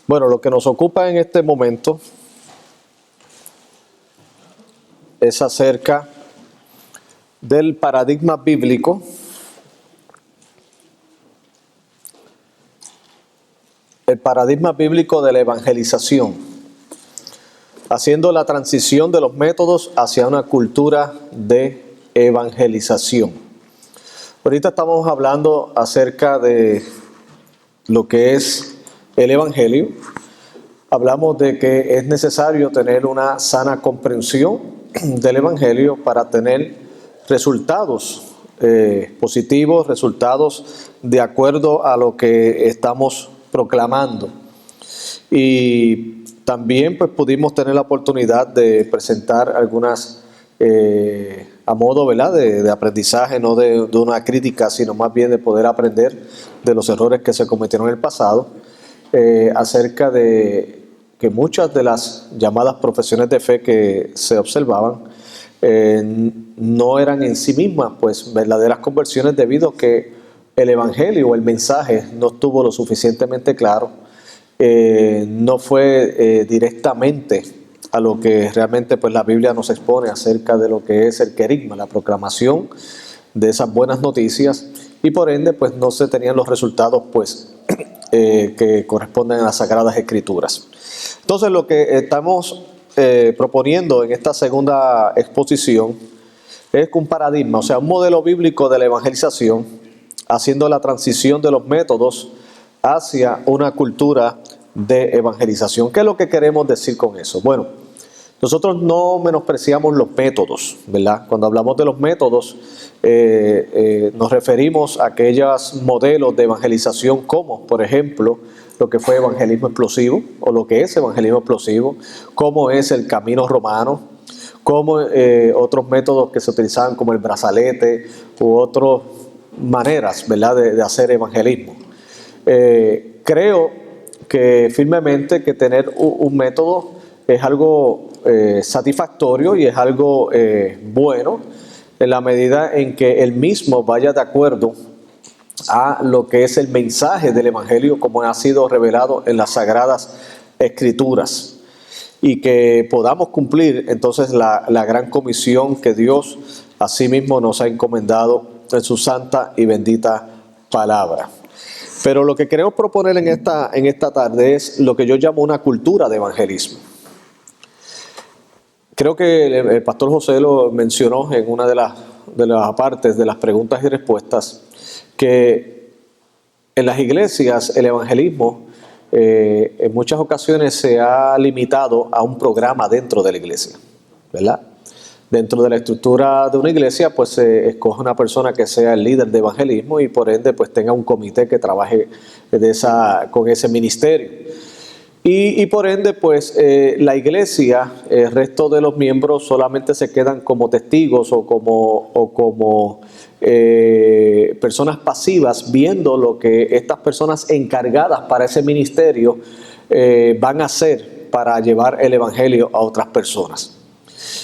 Bueno, lo que nos ocupa en este momento es acerca del paradigma bíblico de la evangelización, haciendo la transición de los métodos hacia una cultura de evangelización. Ahorita estamos hablando acerca de lo que es el evangelio. Hablamos de que es necesario tener una sana comprensión del evangelio para tener resultados positivos, resultados de acuerdo a lo que estamos proclamando. Y también pues pudimos tener la oportunidad de presentar algunas a modo, ¿verdad?, de aprendizaje, no de una crítica, sino más bien de poder aprender de los errores que se cometieron en el pasado, acerca de que muchas de las llamadas profesiones de fe que se observaban no eran en sí mismas pues verdaderas conversiones, debido a que el evangelio o el mensaje no estuvo lo suficientemente claro, no fue directamente a lo que realmente pues la Biblia nos expone acerca de lo que es el querigma, la proclamación de esas buenas noticias, y por ende pues no se tenían los resultados pues que corresponden a las Sagradas Escrituras. Entonces lo que estamos proponiendo en esta segunda exposición es un paradigma, o sea, un modelo bíblico de la evangelización, haciendo la transición de los métodos hacia una cultura de evangelización. ¿Qué es lo que queremos decir con eso? Bueno, nosotros no menospreciamos los métodos, ¿verdad? Cuando hablamos de los métodos, nos referimos a aquellos modelos de evangelización como, por ejemplo, lo que fue evangelismo explosivo, o lo que es evangelismo explosivo, como es el camino romano, como otros métodos que se utilizaban como el brazalete u otras maneras, ¿verdad?, de hacer evangelismo. Creo que firmemente que tener un método es algo satisfactorio y es algo bueno, en la medida en que el mismo vaya de acuerdo a lo que es el mensaje del evangelio como ha sido revelado en las Sagradas Escrituras, y que podamos cumplir entonces la gran comisión que Dios asimismo nos ha encomendado en su santa y bendita palabra. Pero lo que queremos proponer en esta tarde es lo que yo llamo una cultura de evangelismo. Creo que el pastor José lo mencionó en una de las partes de las preguntas y respuestas, que en las iglesias el evangelismo en muchas ocasiones se ha limitado a un programa dentro de la iglesia, ¿verdad? Dentro de la estructura de una iglesia pues se escoge una persona que sea el líder de evangelismo y por ende pues tenga un comité que trabaje con ese ministerio. Y por ende, pues la iglesia, el resto de los miembros solamente se quedan como testigos o como personas pasivas, viendo lo que estas personas encargadas para ese ministerio van a hacer para llevar el evangelio a otras personas.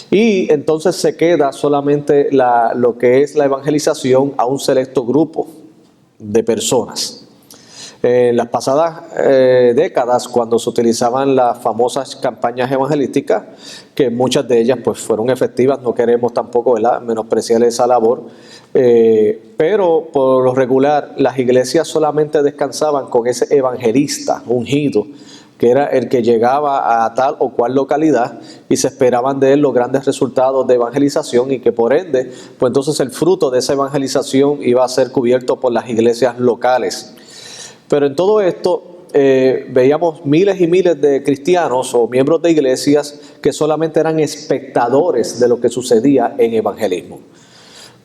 Y entonces se queda solamente lo que es la evangelización a un selecto grupo de personas. En las pasadas décadas, cuando se utilizaban las famosas campañas evangelísticas, que muchas de ellas pues fueron efectivas, no queremos tampoco, ¿verdad?, menospreciar esa labor, pero por lo regular las iglesias solamente descansaban con ese evangelista ungido, que era el que llegaba a tal o cual localidad, y se esperaban de él los grandes resultados de evangelización, y que por ende pues entonces el fruto de esa evangelización iba a ser cubierto por las iglesias locales. Pero en todo esto veíamos miles y miles de cristianos o miembros de iglesias que solamente eran espectadores de lo que sucedía en evangelismo.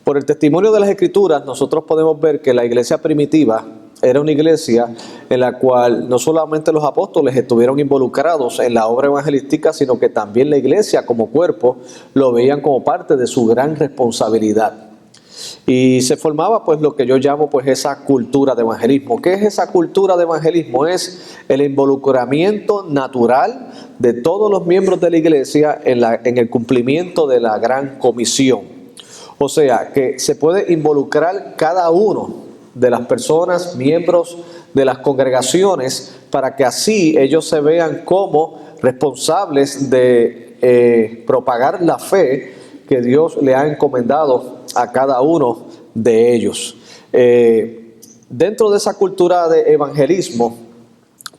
Por el testimonio de las Escrituras, nosotros podemos ver que la iglesia primitiva era una iglesia en la cual no solamente los apóstoles estuvieron involucrados en la obra evangelística, sino que también la iglesia como cuerpo lo veían como parte de su gran responsabilidad. Y se formaba pues lo que yo llamo pues esa cultura de evangelismo. ¿Qué es esa cultura de evangelismo? Es el involucramiento natural de todos los miembros de la iglesia en el cumplimiento de la gran comisión. O sea, que se puede involucrar cada uno de las personas, miembros de las congregaciones, para que así ellos se vean como responsables de propagar la fe que Dios le ha encomendado a cada uno de ellos. Dentro de esa cultura de evangelismo,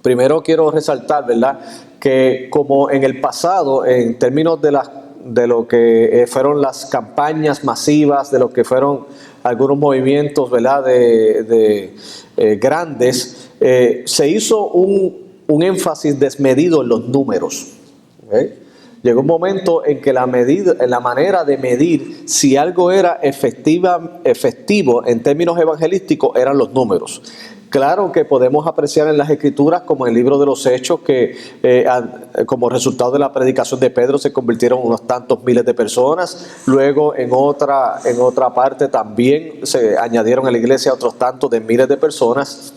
primero quiero resaltar, ¿verdad?, que como en el pasado, en términos de lo que fueron las campañas masivas, de lo que fueron algunos movimientos, ¿verdad?, grandes, se hizo un énfasis desmedido en los números. ¿Okay? Llegó un momento en que la manera de medir si algo era efectivo en términos evangelísticos eran los números. Claro que podemos apreciar en las Escrituras, como en el libro de los Hechos, que como resultado de la predicación de Pedro se convirtieron unos tantos miles de personas. Luego en otra parte también se añadieron a la iglesia otros tantos de miles de personas.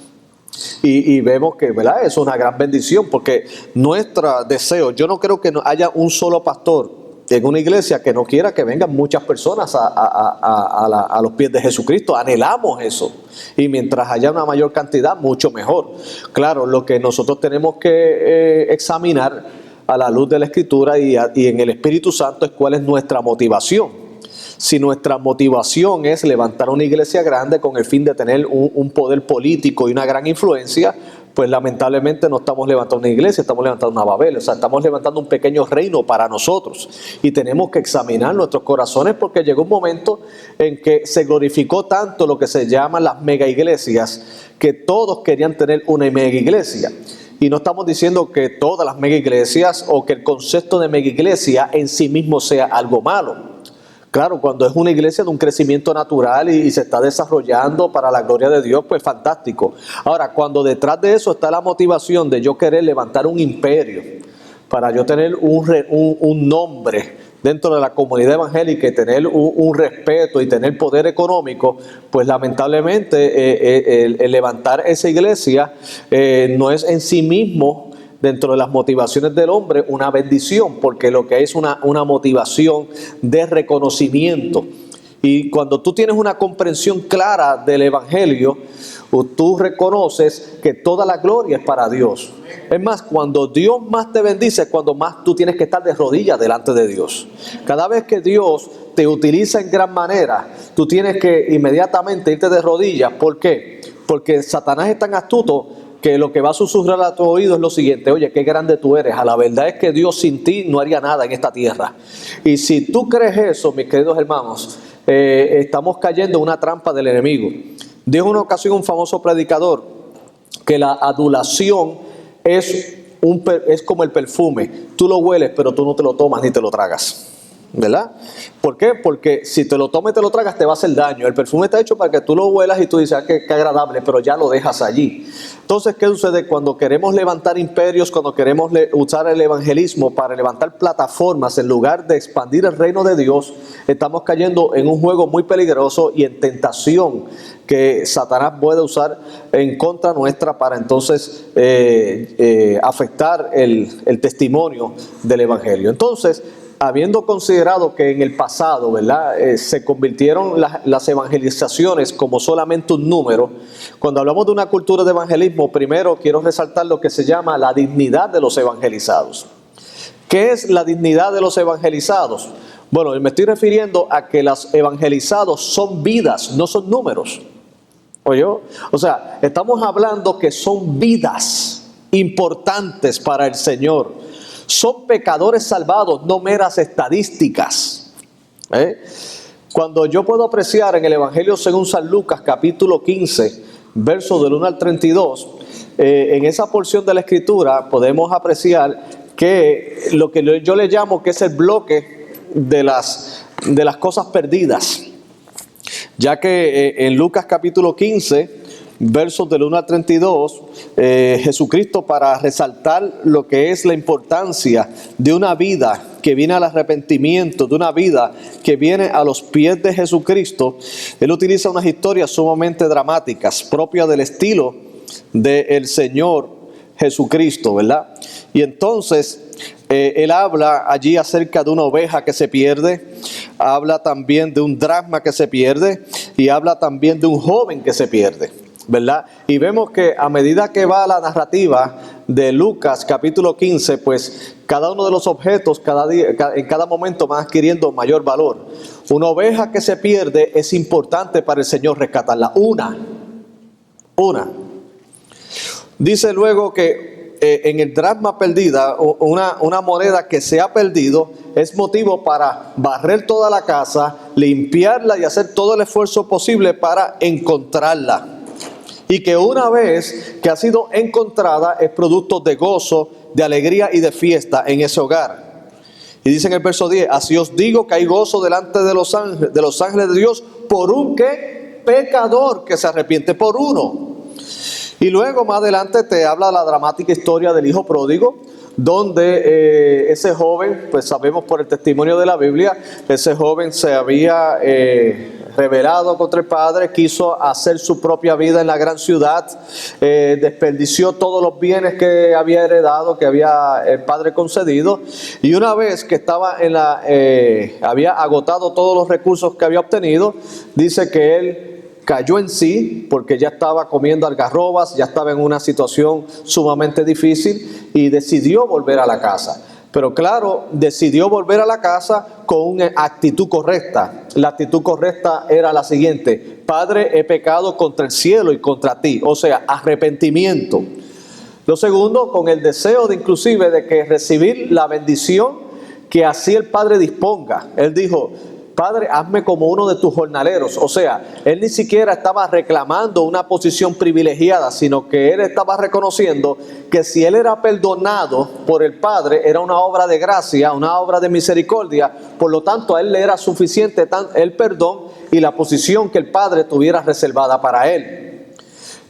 Y vemos que, ¿verdad?, es una gran bendición, porque nuestro deseo, yo no creo que haya un solo pastor en una iglesia que no quiera que vengan muchas personas a los pies de Jesucristo. Anhelamos eso, y mientras haya una mayor cantidad, mucho mejor. Claro, lo que nosotros tenemos que examinar a la luz de la Escritura y en el Espíritu Santo es cuál es nuestra motivación. Si nuestra motivación es levantar una iglesia grande con el fin de tener un poder político y una gran influencia, pues lamentablemente no estamos levantando una iglesia, estamos levantando una Babel. O sea, estamos levantando un pequeño reino para nosotros. Y tenemos que examinar nuestros corazones, porque llegó un momento en que se glorificó tanto lo que se llaman las mega iglesias, que todos querían tener una mega iglesia. Y no estamos diciendo que todas las mega iglesias o que el concepto de mega iglesia en sí mismo sea algo malo. Claro, cuando es una iglesia de un crecimiento natural y se está desarrollando para la gloria de Dios, pues fantástico. Ahora, cuando detrás de eso está la motivación de yo querer levantar un imperio, para yo tener un nombre dentro de la comunidad evangélica y tener un respeto y tener poder económico, pues lamentablemente el levantar esa iglesia no es en sí mismo, dentro de las motivaciones del hombre, una bendición, porque lo que es una motivación de reconocimiento. Y cuando tú tienes una comprensión clara del Evangelio, tú reconoces que toda la gloria es para Dios. Es más, cuando Dios más te bendice, es cuando más tú tienes que estar de rodillas delante de Dios. Cada vez que Dios te utiliza en gran manera, tú tienes que inmediatamente irte de rodillas. ¿Por qué? Porque Satanás es tan astuto que lo que va a susurrar a tu oído es lo siguiente: oye, qué grande tú eres. A la verdad es que Dios sin ti no haría nada en esta tierra. Y si tú crees eso, mis queridos hermanos, estamos cayendo en una trampa del enemigo. Dijo en una ocasión un famoso predicador que la adulación es como el perfume. Tú lo hueles, pero tú no te lo tomas ni te lo tragas, ¿verdad? ¿Por qué? Porque si te lo tomas y te lo tragas, te va a hacer daño. El perfume está hecho para que tú lo huelas y tú dices, qué agradable, pero ya lo dejas allí. Entonces, ¿qué sucede? Cuando queremos levantar imperios, cuando queremos usar el evangelismo para levantar plataformas en lugar de expandir el reino de Dios, estamos cayendo en un juego muy peligroso y en tentación que Satanás puede usar en contra nuestra para entonces afectar el testimonio del evangelio. Entonces, habiendo considerado que en el pasado, ¿verdad?, se convirtieron las evangelizaciones como solamente un número, cuando hablamos de una cultura de evangelismo, primero quiero resaltar lo que se llama la dignidad de los evangelizados. ¿Qué es la dignidad de los evangelizados? Bueno, me estoy refiriendo a que los evangelizados son vidas, no son números. ¿Oye? O sea, estamos hablando que son vidas importantes para el Señor. Son pecadores salvados, no meras estadísticas. Cuando yo puedo apreciar en el Evangelio según San Lucas, capítulo 15, versos del 1 al 32, en esa porción de la Escritura podemos apreciar que lo que yo le llamo que es el bloque de las cosas perdidas. Ya que en Lucas capítulo 15, versos del 1 al 32, Jesucristo, para resaltar lo que es la importancia de una vida que viene al arrepentimiento, de una vida que viene a los pies de Jesucristo, Él utiliza unas historias sumamente dramáticas, propias del estilo del Señor Jesucristo, ¿verdad? Y entonces Él habla allí acerca de una oveja que se pierde, habla también de un dracma que se pierde, y habla también de un joven que se pierde, ¿verdad? Y vemos que a medida que va la narrativa de Lucas capítulo 15, pues cada uno de los objetos en cada momento va adquiriendo mayor valor. Una oveja que se pierde es importante para el Señor rescatarla. Una. Dice luego que en el dracma perdida, una moneda que se ha perdido es motivo para barrer toda la casa, limpiarla y hacer todo el esfuerzo posible para encontrarla. Y que una vez que ha sido encontrada es producto de gozo, de alegría y de fiesta en ese hogar. Y dice en el verso 10, así os digo que hay gozo delante de los ángeles de Dios por un ¿qué? Pecador que se arrepiente, por uno. Y luego más adelante te habla la dramática historia del hijo pródigo, donde ese joven, pues sabemos por el testimonio de la Biblia, ese joven se había rebelado contra el padre, quiso hacer su propia vida en la gran ciudad, desperdició todos los bienes que había heredado, que había el padre concedido, y una vez que estaba había agotado todos los recursos que había obtenido, dice que él cayó en sí porque ya estaba comiendo algarrobas, ya estaba en una situación sumamente difícil y decidió volver a la casa. Pero claro, decidió volver a la casa con una actitud correcta. La actitud correcta era la siguiente: Padre, he pecado contra el cielo y contra ti. O sea, arrepentimiento. Lo segundo, con el deseo de inclusive de que recibir la bendición que así el Padre disponga. Él dijo: Padre, hazme como uno de tus jornaleros. O sea, él ni siquiera estaba reclamando una posición privilegiada, sino que él estaba reconociendo que si él era perdonado por el Padre, era una obra de gracia, una obra de misericordia. Por lo tanto, a él le era suficiente el perdón y la posición que el Padre tuviera reservada para él.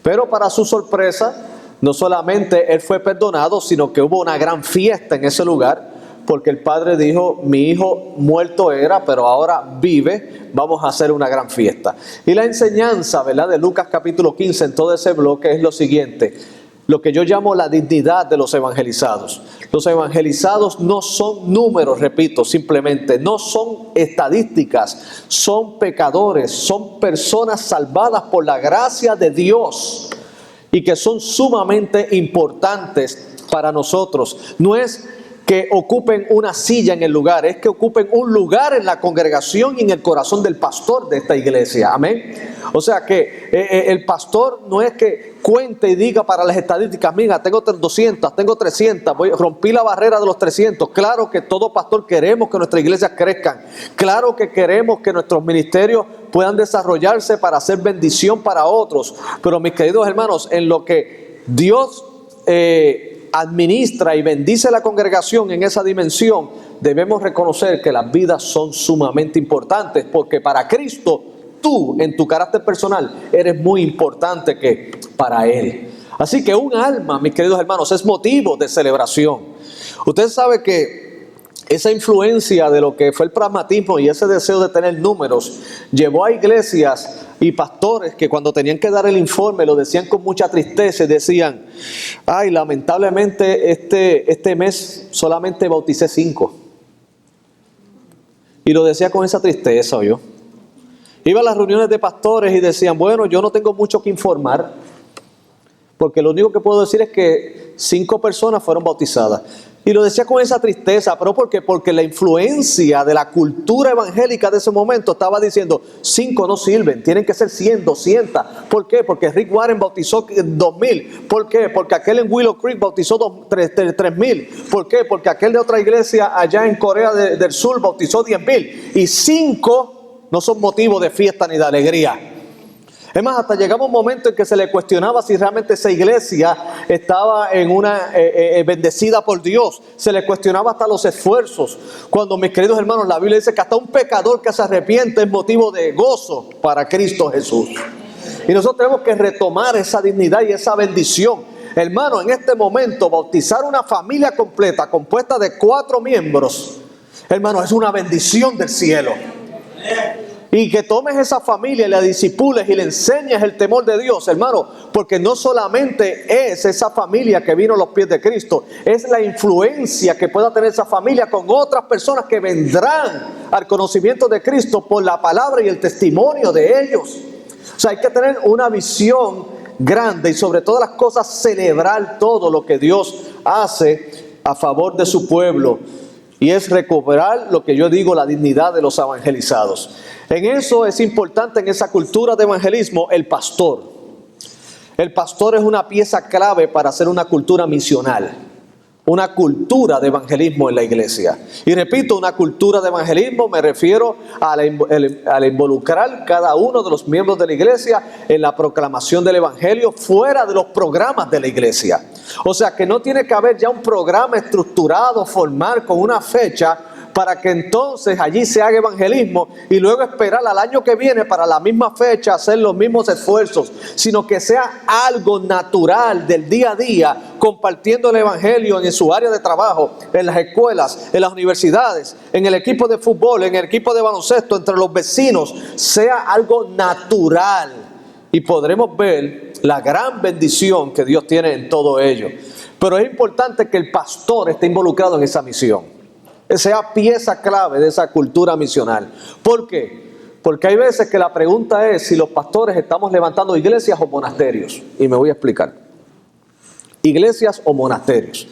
Pero para su sorpresa, no solamente él fue perdonado, sino que hubo una gran fiesta en ese lugar, porque el padre dijo: mi hijo muerto era, pero ahora vive, vamos a hacer una gran fiesta. Y la enseñanza, ¿verdad?, de Lucas capítulo 15 en todo ese bloque es lo siguiente: lo que yo llamo la dignidad de los evangelizados. Los evangelizados no son números, repito, simplemente, no son estadísticas, son pecadores, son personas salvadas por la gracia de Dios y que son sumamente importantes para nosotros. No es que ocupen una silla en el lugar, es que ocupen un lugar en la congregación y en el corazón del pastor de esta iglesia, amén. O sea que el pastor no es que cuente y diga para las estadísticas: mira, tengo 200, tengo 300, rompí la barrera de los 300. Claro que todo pastor queremos que nuestras iglesias crezcan, claro que queremos que nuestros ministerios puedan desarrollarse para hacer bendición para otros, pero mis queridos hermanos, en lo que Dios administra y bendice la congregación en esa dimensión, debemos reconocer que las vidas son sumamente importantes, porque para Cristo, tú en tu carácter personal eres muy importante que para Él. Así que un alma, mis queridos hermanos, es motivo de celebración. Usted sabe que esa influencia de lo que fue el pragmatismo y ese deseo de tener números llevó a iglesias y pastores que cuando tenían que dar el informe lo decían con mucha tristeza y decían: ay, lamentablemente este mes solamente bauticé 5. Y lo decía con esa tristeza, ¿oyó? Iba a las reuniones de pastores y decían: bueno, yo no tengo mucho que informar, porque lo único que puedo decir es que 5 personas fueron bautizadas. Y lo decía con esa tristeza. ¿Pero por qué? Porque la influencia de la cultura evangélica de ese momento estaba diciendo: 5 no sirven, tienen que ser 100, 200. ¿Por qué? Porque Rick Warren bautizó 2,000. ¿Por qué? Porque aquel en Willow Creek bautizó 3,000. ¿Por qué? Porque aquel de otra iglesia allá en Corea del Sur bautizó 10,000. Y 5 no son motivo de fiesta ni de alegría. Es más, hasta llegaba un momento en que se le cuestionaba si realmente esa iglesia estaba en una bendecida por Dios. Se le cuestionaba hasta los esfuerzos. Cuando, mis queridos hermanos, la Biblia dice que hasta un pecador que se arrepiente es motivo de gozo para Cristo Jesús. Y nosotros tenemos que retomar esa dignidad y esa bendición. Hermano, en este momento, bautizar una familia completa compuesta de 4 miembros, hermano, es una bendición del cielo. Y que tomes esa familia y la disipules y le enseñes el temor de Dios, hermano, porque no solamente es esa familia que vino a los pies de Cristo, es la influencia que pueda tener esa familia con otras personas que vendrán al conocimiento de Cristo por la palabra y el testimonio de ellos. O sea, hay que tener una visión grande y sobre todas las cosas celebrar todo lo que Dios hace a favor de su pueblo. Y es recuperar lo que yo digo, la dignidad de los evangelizados. En eso es importante, en esa cultura de evangelismo, el pastor. El pastor es una pieza clave para hacer una cultura misional, una cultura de evangelismo en la iglesia. Y repito, una cultura de evangelismo me refiero al involucrar cada uno de los miembros de la iglesia en la proclamación del evangelio fuera de los programas de la iglesia. O sea que no tiene que haber ya un programa estructurado, formal, con una fecha, para que entonces allí se haga evangelismo y luego esperar al año que viene para la misma fecha hacer los mismos esfuerzos, sino que sea algo natural del día a día, compartiendo el evangelio en su área de trabajo, en las escuelas, en las universidades, en el equipo de fútbol, en el equipo de baloncesto, entre los vecinos, sea algo natural y podremos ver la gran bendición que Dios tiene en todo ello. Pero es importante que el pastor esté involucrado en esa misión, sea pieza clave de esa cultura misional. ¿Por qué? Porque hay veces que la pregunta es si los pastores estamos levantando iglesias o monasterios. Y me voy a explicar. Iglesias o monasterios.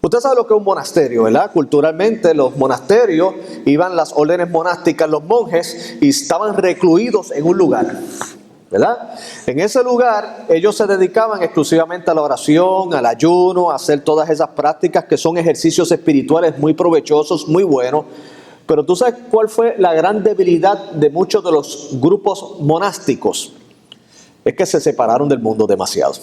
Usted sabe lo que es un monasterio, ¿verdad? Culturalmente los monasterios iban las órdenes monásticas, los monjes, y estaban recluidos en un lugar, ¿verdad? En ese lugar ellos se dedicaban exclusivamente a la oración, al ayuno, a hacer todas esas prácticas que son ejercicios espirituales muy provechosos, muy buenos. Pero tú sabes cuál fue la gran debilidad de muchos de los grupos monásticos. Es que se separaron del mundo demasiado.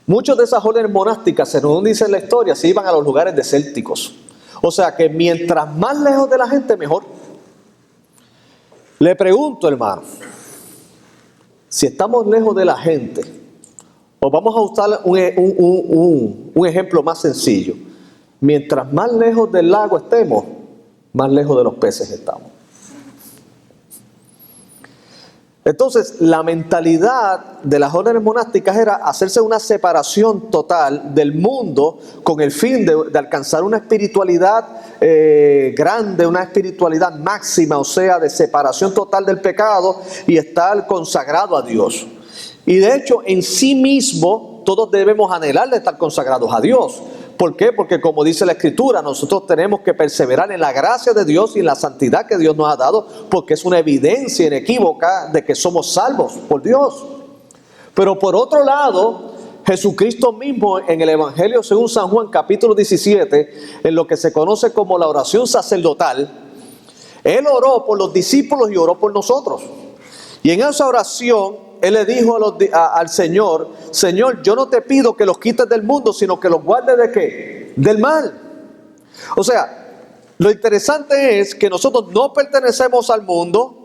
Muchas de esas órdenes monásticas, según dice la historia, se iban a los lugares desérticos. O sea que mientras más lejos de la gente, mejor. Le pregunto, hermano, si estamos lejos de la gente, o vamos a usar un ejemplo más sencillo. Mientras más lejos del lago estemos, más lejos de los peces estamos. Entonces, la mentalidad de las órdenes monásticas era hacerse una separación total del mundo con el fin de alcanzar una espiritualidad grande, una espiritualidad máxima, o sea, de separación total del pecado y estar consagrado a Dios. Y de hecho, en sí mismo, todos debemos anhelar de estar consagrados a Dios. ¿Por qué? Porque como dice la Escritura, nosotros tenemos que perseverar en la gracia de Dios y en la santidad que Dios nos ha dado, porque es una evidencia inequívoca de que somos salvos por Dios. Pero por otro lado, Jesucristo mismo en el Evangelio según San Juan capítulo 17, en lo que se conoce como la oración sacerdotal, Él oró por los discípulos y oró por nosotros. Y en esa oración, Él le dijo al Señor: Señor, yo no te pido que los quites del mundo, sino que los guardes ¿de qué? Del mal. O sea, lo interesante es que nosotros no pertenecemos al mundo,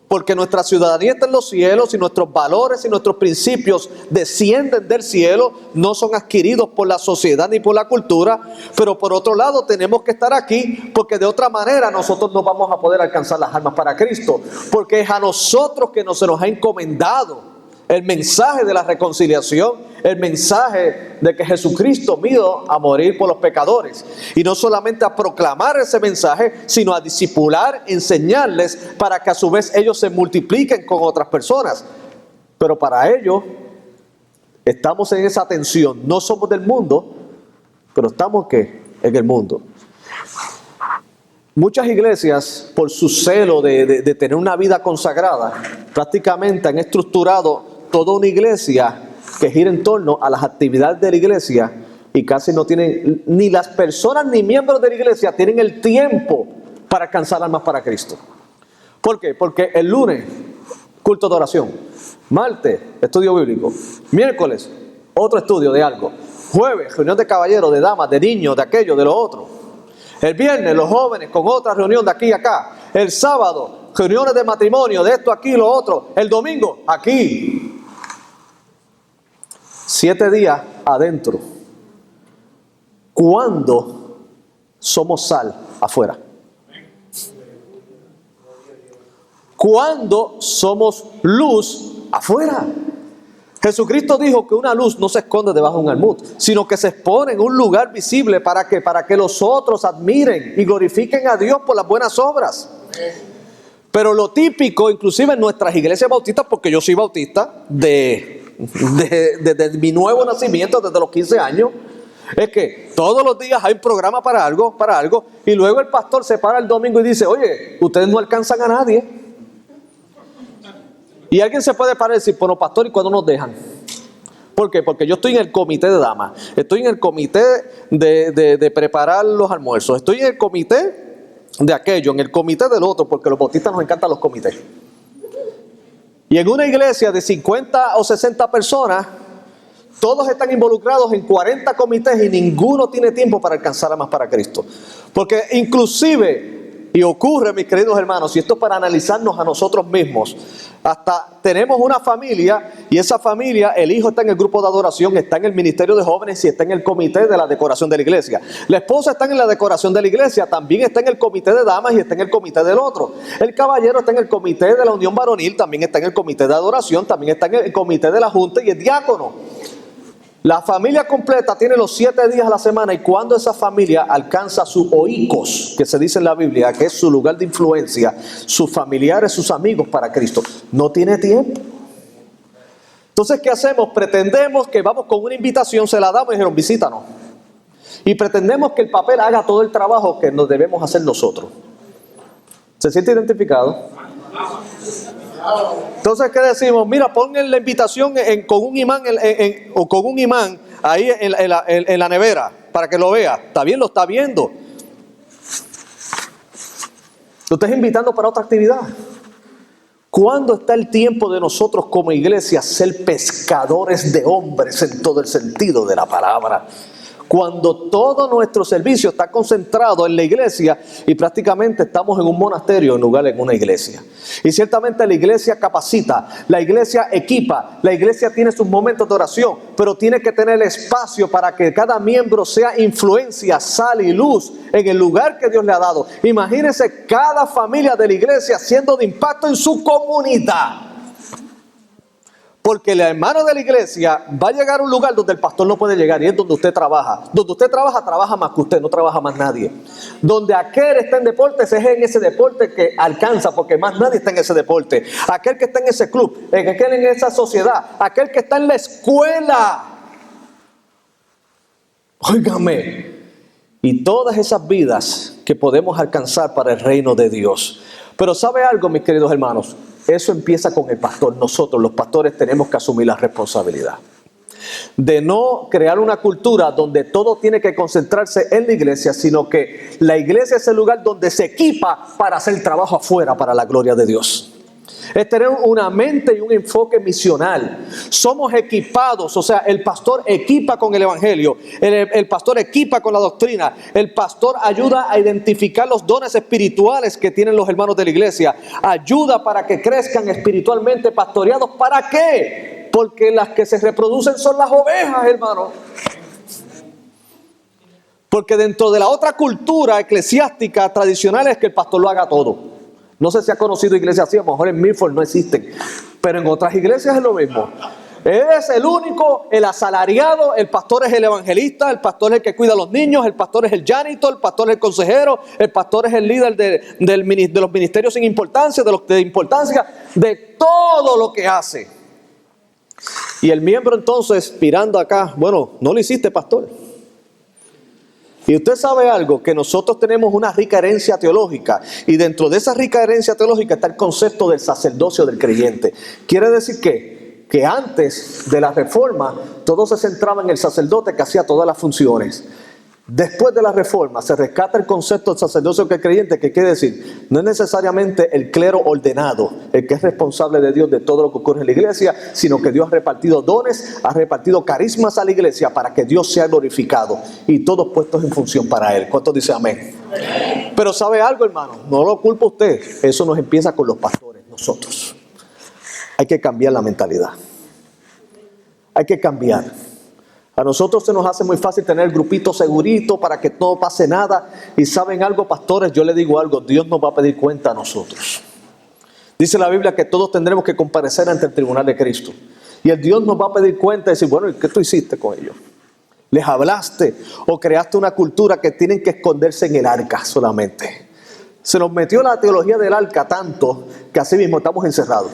porque nuestra ciudadanía está en los cielos y nuestros valores y nuestros principios descienden del cielo, no son adquiridos por la sociedad ni por la cultura. Pero por otro lado tenemos que estar aquí, porque de otra manera nosotros no vamos a poder alcanzar las almas para Cristo, porque es a nosotros que se nos ha encomendado el mensaje de la reconciliación, el mensaje de que Jesucristo vino a morir por los pecadores. Y no solamente a proclamar ese mensaje, sino a discipular, enseñarles, para que a su vez ellos se multipliquen con otras personas. Pero para ello, estamos en esa tensión. No somos del mundo, pero estamos ¿qué? En el mundo. Muchas iglesias, por su celo de tener una vida consagrada, prácticamente han estructurado toda una iglesia que gira en torno a las actividades de la iglesia, y casi no tienen, ni las personas ni miembros de la iglesia tienen el tiempo para alcanzar almas para Cristo. ¿Por qué? Porque el lunes, culto de oración; martes, estudio bíblico; miércoles, otro estudio de algo; jueves, reunión de caballeros, de damas, de niños, de aquello, de lo otro; el viernes, los jóvenes con otra reunión de aquí y acá; el sábado, reuniones de matrimonio, de esto, aquí, lo otro; el domingo, aquí. 7 días adentro. ¿Cuándo somos sal afuera? cuando somos luz afuera. Jesucristo dijo que una luz no se esconde debajo de un almud, sino que se expone en un lugar visible para que los otros admiren y glorifiquen a Dios por las buenas obras. Pero lo típico, inclusive en nuestras iglesias bautistas, porque yo soy bautista desde mi nuevo nacimiento, desde los 15 años, es que todos los días hay un programa para algo, y luego el pastor se para el domingo y dice, oye, ustedes no alcanzan a nadie. Y alguien se puede parar y decir, bueno, pastor, ¿y cuándo nos dejan? ¿Por qué? Porque yo estoy en el comité de damas, estoy en el comité de preparar los almuerzos, estoy en el comité de aquello, en el comité del otro, porque a los bautistas nos encantan los comités. Y en una iglesia de 50 o 60 personas, todos están involucrados en 40 comités y ninguno tiene tiempo para alcanzar a más para Cristo. Porque inclusive, y ocurre, mis queridos hermanos, y esto es para analizarnos a nosotros mismos, hasta tenemos una familia y esa familia, el hijo está en el grupo de adoración, está en el ministerio de jóvenes y está en el comité de la decoración de la iglesia. La esposa está en la decoración de la iglesia, también está en el comité de damas y está en el comité del otro. El caballero está en el comité de la unión varonil, también está en el comité de adoración, también está en el comité de la junta y el diácono. La familia completa tiene los 7 días a la semana, y cuando esa familia alcanza su oikos, que se dice en la Biblia, que es su lugar de influencia, sus familiares, sus amigos para Cristo, no tiene tiempo. Entonces, ¿qué hacemos? Pretendemos que vamos con una invitación, se la damos y dijeron, visítanos. Y pretendemos que el papel haga todo el trabajo que nos debemos hacer nosotros. ¿Se siente identificado? Entonces, ¿qué decimos? Mira, pongan la invitación con un imán o con un imán ahí en la nevera para que lo vea. Está bien, lo está viendo. Lo estás invitando para otra actividad. ¿Cuándo está el tiempo de nosotros como iglesia ser pescadores de hombres en todo el sentido de la palabra? Cuando todo nuestro servicio está concentrado en la iglesia y prácticamente estamos en un monasterio en lugar de en una iglesia. Y ciertamente la iglesia capacita, la iglesia equipa, la iglesia tiene sus momentos de oración, pero tiene que tener espacio para que cada miembro sea influencia, sal y luz en el lugar que Dios le ha dado. Imagínense cada familia de la iglesia siendo de impacto en su comunidad. Porque el hermano de la iglesia va a llegar a un lugar donde el pastor no puede llegar, y es donde usted trabaja. Donde usted trabaja más que usted, no trabaja más nadie. Donde aquel está en deportes, es en ese deporte que alcanza, porque más nadie está en ese deporte. Aquel que está en ese club, aquel en esa sociedad, aquel que está en la escuela. Óigame, y todas esas vidas que podemos alcanzar para el reino de Dios. Pero ¿sabe algo, mis queridos hermanos? Eso empieza con el pastor. Nosotros, los pastores, tenemos que asumir la responsabilidad de no crear una cultura donde todo tiene que concentrarse en la iglesia, sino que la iglesia es el lugar donde se equipa para hacer trabajo afuera para la gloria de Dios. Es tener una mente y un enfoque misional. Somos equipados, o sea, el pastor equipa con el evangelio, el pastor equipa con la doctrina, el pastor ayuda a identificar los dones espirituales que tienen los hermanos de la iglesia, ayuda para que crezcan espiritualmente pastoreados. ¿Para qué? Porque las que se reproducen son las ovejas, hermano. Porque dentro de la otra cultura eclesiástica tradicional es que el pastor lo haga todo. No sé si ha conocido iglesias así, a lo mejor en Milford no existen, pero en otras iglesias es lo mismo. Es el único, el asalariado, el pastor es el evangelista, el pastor es el que cuida a los niños, el pastor es el janitor, el pastor es el consejero, el pastor es el líder de los ministerios sin importancia, de los de importancia, de todo lo que hace. Y el miembro entonces mirando acá, bueno, no lo hiciste, pastor. Y usted sabe algo, que nosotros tenemos una rica herencia teológica, y dentro de esa rica herencia teológica está el concepto del sacerdocio del creyente. Quiere decir que antes de la reforma todo se centraba en el sacerdote que hacía todas las funciones. Después de la reforma se rescata el concepto del sacerdocio del creyente, que quiere decir, no es necesariamente el clero ordenado el que es responsable de Dios de todo lo que ocurre en la iglesia, sino que Dios ha repartido dones, ha repartido carismas a la iglesia para que Dios sea glorificado y todos puestos en función para Él. ¿Cuántos dicen amén? Amén. Pero ¿sabe algo, hermano? No lo culpa usted, eso nos empieza con los pastores, nosotros. Hay que cambiar la mentalidad. Hay que cambiar. A nosotros se nos hace muy fácil tener el grupito segurito para que no pase nada. Y ¿saben algo, pastores? Yo les digo algo, Dios nos va a pedir cuenta a nosotros. Dice la Biblia que todos tendremos que comparecer ante el tribunal de Cristo. Y el Dios nos va a pedir cuenta y decir, bueno, ¿y qué tú hiciste con ellos? ¿Les hablaste o creaste una cultura que tienen que esconderse en el arca solamente? Se nos metió la teología del arca tanto que así mismo estamos encerrados.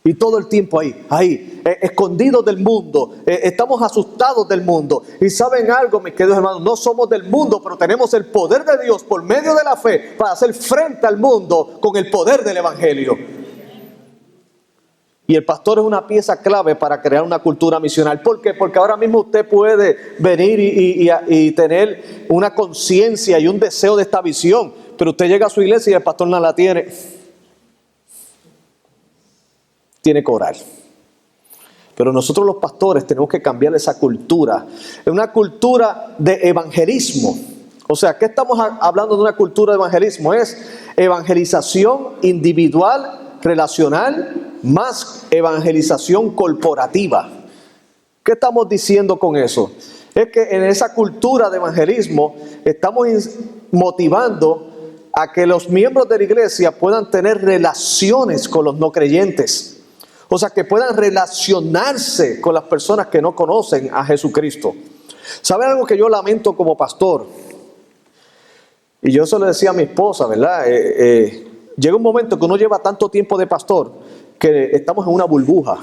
Y todo el tiempo ahí, escondidos del mundo, estamos asustados del mundo. Y saben algo, mis queridos hermanos, no somos del mundo, pero tenemos el poder de Dios por medio de la fe para hacer frente al mundo con el poder del Evangelio. Y el pastor es una pieza clave para crear una cultura misional. ¿Por qué? Porque ahora mismo usted puede venir y tener una conciencia y un deseo de esta visión, pero usted llega a su iglesia y el pastor no la tiene. Tiene que orar. Pero nosotros los pastores tenemos que cambiar esa cultura. Es una cultura de evangelismo. O sea, ¿qué estamos hablando de una cultura de evangelismo? Es evangelización individual, relacional, más evangelización corporativa. ¿Qué estamos diciendo con eso? Es que en esa cultura de evangelismo estamos motivando a que los miembros de la iglesia puedan tener relaciones con los no creyentes. O sea, que puedan relacionarse con las personas que no conocen a Jesucristo. ¿Saben algo que yo lamento como pastor? Y yo eso le decía a mi esposa, ¿verdad? Llega un momento que uno lleva tanto tiempo de pastor que estamos en una burbuja.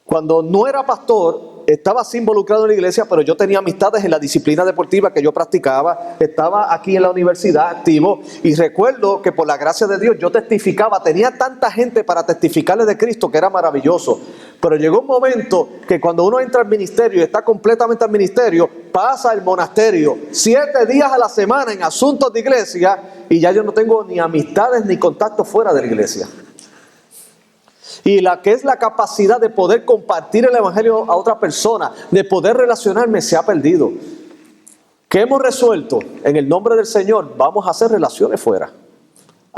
Cuando no era pastor, estaba así involucrado en la iglesia, pero yo tenía amistades en la disciplina deportiva que yo practicaba, estaba aquí en la universidad activo, y recuerdo que por la gracia de Dios yo testificaba, tenía tanta gente para testificarle de Cristo que era maravilloso. Pero llegó un momento que cuando uno entra al ministerio y está completamente al ministerio, pasa el monasterio 7 días a la semana en asuntos de iglesia, y ya yo no tengo ni amistades ni contactos fuera de la iglesia. Y la que es la capacidad de poder compartir el evangelio a otra persona, de poder relacionarme, se ha perdido. ¿Qué hemos resuelto? En el nombre del Señor vamos a hacer relaciones fuera.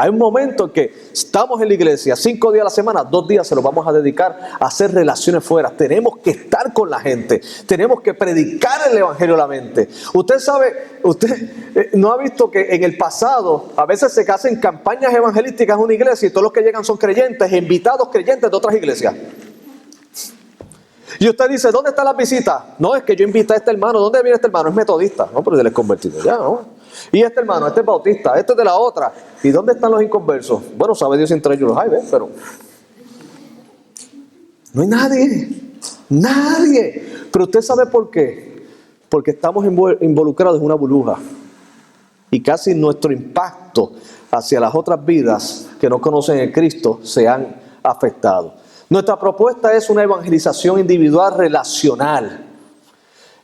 Hay un momento en que estamos en la iglesia 5 días a la semana, 2 días se los vamos a dedicar a hacer relaciones fuera. Tenemos que estar con la gente, tenemos que predicar el evangelio a la mente. Usted sabe, usted no ha visto que en el pasado a veces se hacen campañas evangelísticas en una iglesia y todos los que llegan son creyentes, invitados creyentes de otras iglesias. Y usted dice, ¿dónde están las visitas? No, es que yo invité a este hermano. ¿Dónde viene este hermano? Es metodista. No, pero él es convertido ya, ¿no? Y este hermano, este es bautista, este es de la otra. ¿Y dónde están los inconversos? Bueno, sabe Dios si entre ellos los hay, ¿ves? Pero no hay nadie. Pero usted sabe por qué. Porque estamos involucrados en una burbuja. Y casi nuestro impacto hacia las otras vidas que no conocen a Cristo se han afectado. Nuestra propuesta es una evangelización individual relacional.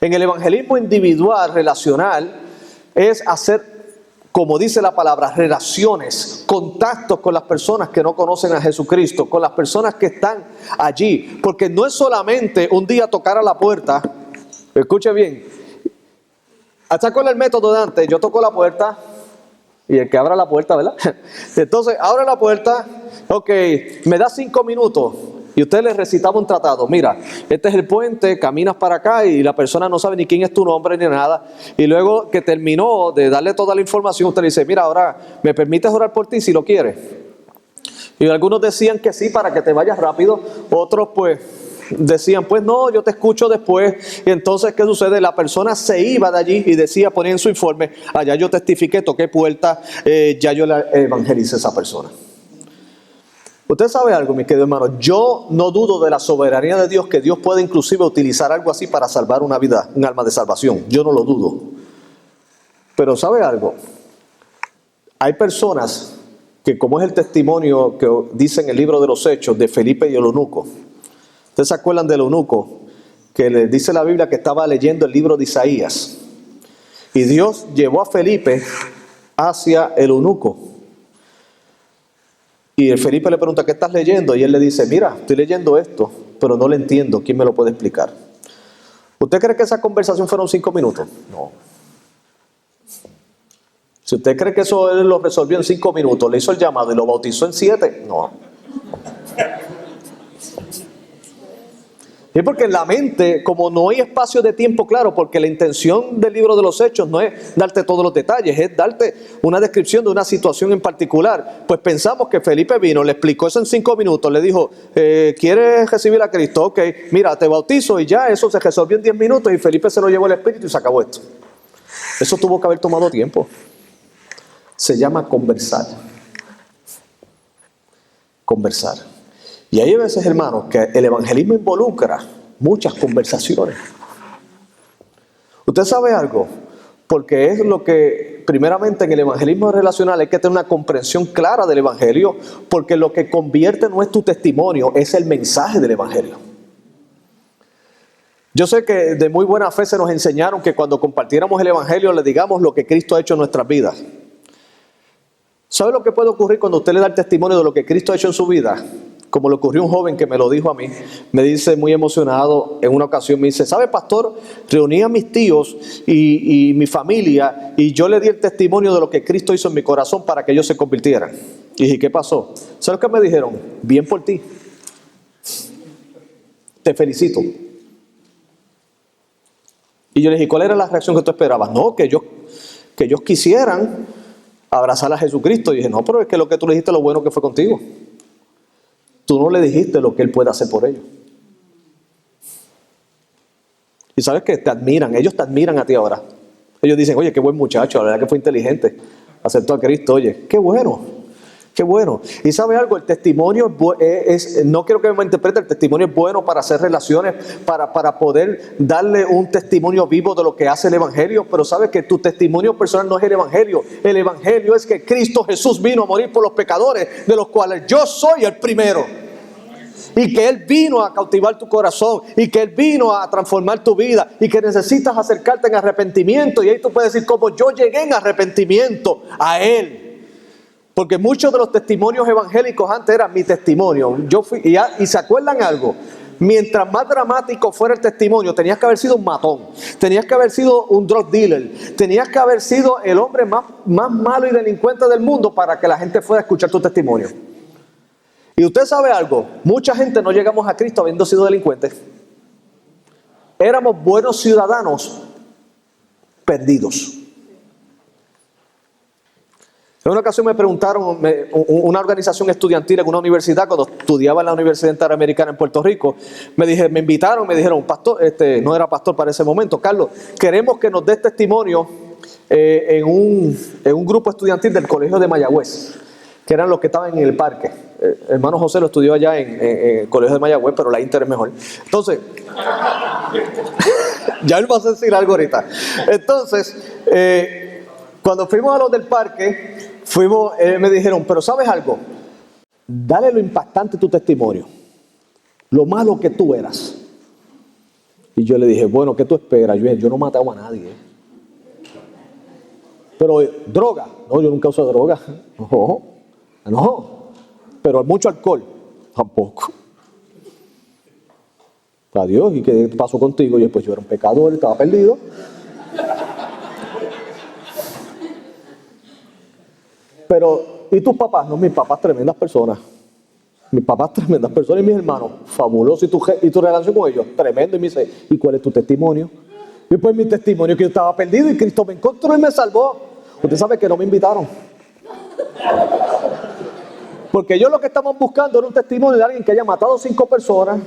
En el evangelismo individual relacional es hacer, como dice la palabra, relaciones, contactos con las personas que no conocen a Jesucristo, con las personas que están allí. Porque no es solamente un día tocar a la puerta. Escuche bien. ¿Se acuerda el método de antes? Yo toco la puerta y el que abra la puerta, ¿verdad? Entonces, abre la puerta, ok, me da 5 minutos. Y usted le recitaba un tratado. Mira, este es el puente, caminas para acá y la persona no sabe ni quién es tu nombre ni nada. Y luego que terminó de darle toda la información, usted le dice, mira, ahora, ¿me permites orar por ti si lo quieres? Y algunos decían que sí para que te vayas rápido. Otros pues decían, pues no, yo te escucho después. Y entonces, ¿qué sucede? La persona se iba de allí y decía, ponía en su informe, allá yo testifiqué, toqué puertas, ya yo la evangelicé a esa persona. Usted sabe algo, mi querido hermano, yo no dudo de la soberanía de Dios, que Dios puede inclusive utilizar algo así para salvar una vida, un alma de salvación. Yo no lo dudo. Pero ¿sabe algo? Hay personas que, como es el testimonio que dice en el libro de los Hechos de Felipe y el eunuco. ¿Ustedes se acuerdan del eunuco? Que le dice la Biblia que estaba leyendo el libro de Isaías. Y Dios llevó a Felipe hacia el eunuco. Y el Felipe le pregunta, ¿qué estás leyendo? Y él le dice, mira, estoy leyendo esto, pero no lo entiendo. ¿Quién me lo puede explicar? ¿Usted cree que esa conversación fueron 5 minutos? No. Si usted cree que eso él lo resolvió en 5 minutos, le hizo el llamado y lo bautizó en 7, no. Y porque en la mente, como no hay espacio de tiempo claro, porque la intención del libro de los Hechos no es darte todos los detalles, es darte una descripción de una situación en particular. Pues pensamos que Felipe vino, le explicó eso en 5 minutos, le dijo, ¿quieres recibir a Cristo? Ok, mira, te bautizo y ya eso se resolvió en 10 minutos y Felipe se lo llevó el Espíritu y se acabó esto. Eso tuvo que haber tomado tiempo. Se llama conversar. Conversar. Y hay veces, hermanos, que el evangelismo involucra muchas conversaciones. ¿Usted sabe algo? Porque es lo que, primeramente, en el evangelismo relacional hay que tener una comprensión clara del evangelio, porque lo que convierte no es tu testimonio, es el mensaje del evangelio. Yo sé que de muy buena fe se nos enseñaron que cuando compartiéramos el evangelio le digamos lo que Cristo ha hecho en nuestras vidas. ¿Sabe lo que puede ocurrir cuando usted le da el testimonio de lo que Cristo ha hecho en su vida? Como le ocurrió a un joven que me lo dijo a mí, me dice muy emocionado en una ocasión, me dice, ¿sabe, pastor? Reuní a mis tíos y mi familia y yo le di el testimonio de lo que Cristo hizo en mi corazón para que ellos se convirtieran. Y dije, ¿qué pasó? ¿Sabes lo que me dijeron? Bien por ti. Te felicito. Y yo le dije, ¿cuál era la reacción que tú esperabas? No, que ellos quisieran abrazar a Jesucristo. Y dije, no, pero es que lo que tú le dijiste lo bueno que fue contigo. Tú no le dijiste lo que Él puede hacer por ellos. Y sabes que te admiran, ellos te admiran a ti ahora. Ellos dicen, oye, qué buen muchacho, la verdad que fue inteligente, aceptó a Cristo, oye, qué bueno, qué bueno. Y sabe algo, el testimonio no quiero que me malinterprete, el testimonio es bueno para hacer relaciones, para poder darle un testimonio vivo de lo que hace el evangelio, pero sabes que tu testimonio personal no es el evangelio es que Cristo Jesús vino a morir por los pecadores, de los cuales yo soy el primero. Y que Él vino a cautivar tu corazón, y que Él vino a transformar tu vida, y que necesitas acercarte en arrepentimiento, y ahí tú puedes decir, como yo llegué en arrepentimiento a Él. Porque muchos de los testimonios evangélicos antes eran mi testimonio. Yo fui, y se acuerdan algo, mientras más dramático fuera el testimonio, tenías que haber sido un matón, tenías que haber sido un drug dealer, tenías que haber sido el hombre más malo y delincuente del mundo para que la gente fuera a escuchar tu testimonio. Y usted sabe algo, mucha gente no llegamos a Cristo habiendo sido delincuentes. Éramos buenos ciudadanos perdidos. En una ocasión me preguntaron, una organización estudiantil en una universidad, cuando estudiaba en la Universidad Interamericana en Puerto Rico, me invitaron, me dijeron, pastor, no era pastor para ese momento, Carlos, queremos que nos des testimonio en un grupo estudiantil del Colegio de Mayagüez, que eran los que estaban en el parque. Hermano José lo estudió allá en el Colegio de Mayagüez, pero la Inter es mejor. Entonces, ya él va a decir algo ahorita. Entonces, cuando fuimos a los del parque, me dijeron, pero ¿sabes algo? Dale lo impactante tu testimonio, lo malo que tú eras. Y yo le dije, bueno, ¿qué tú esperas? Yo no mataba a nadie. Pero, ¿droga? No, yo nunca uso droga. No. Pero mucho alcohol, tampoco. Adiós, ¿y qué pasó contigo? Y pues yo era un pecador, estaba perdido. Pero, ¿y tus papás? No, mis papás tremendas personas. Mis papás tremendas personas y mis hermanos, fabulosos. ¿Y tu relación con ellos? Tremendo. Y me dice, ¿y cuál es tu testimonio? Y pues mi testimonio es que yo estaba perdido y Cristo me encontró y me salvó. Usted sabe que no me invitaron. Porque ellos lo que estaban buscando era un testimonio de alguien que haya matado 5 personas,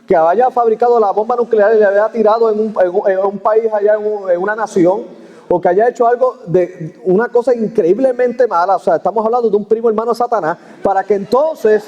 que haya fabricado la bomba nuclear y le haya tirado en un país allá, en una nación, o que haya hecho algo de una cosa increíblemente mala. O sea, estamos hablando de un primo hermano de Satanás, para que entonces,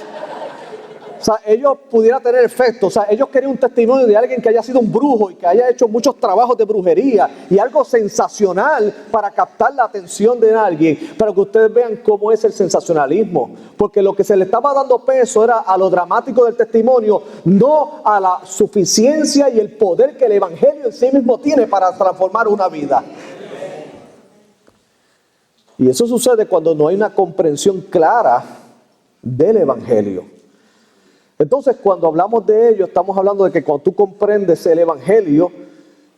o sea, ellos pudieran tener efecto. O sea, ellos querían un testimonio de alguien que haya sido un brujo y que haya hecho muchos trabajos de brujería y algo sensacional para captar la atención de alguien, para que ustedes vean cómo es el sensacionalismo. Porque lo que se le estaba dando peso era a lo dramático del testimonio, no a la suficiencia y el poder que el evangelio en sí mismo tiene para transformar una vida. Y eso sucede cuando no hay una comprensión clara del evangelio. Entonces, cuando hablamos de ello, estamos hablando de que cuando tú comprendes el evangelio,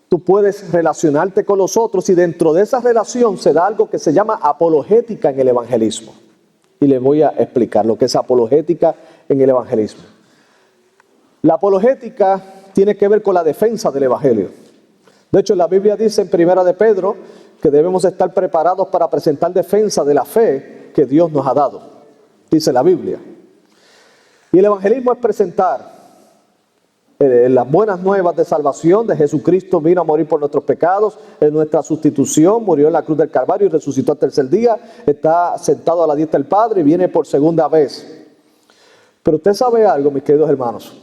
tú puedes relacionarte con los otros, y dentro de esa relación se da algo que se llama apologética en el evangelismo. Y les voy a explicar lo que es apologética en el evangelismo. La apologética tiene que ver con la defensa del Evangelio. De hecho, la Biblia dice en Primera de Pedro que debemos estar preparados para presentar defensa de la fe que Dios nos ha dado. Dice la Biblia. Y el evangelismo es presentar las buenas nuevas de salvación de Jesucristo. Vino a morir por nuestros pecados, en nuestra sustitución, murió en la cruz del Calvario y resucitó al tercer día, está sentado a la diestra del Padre y viene por segunda vez. Pero usted sabe algo, mis queridos hermanos,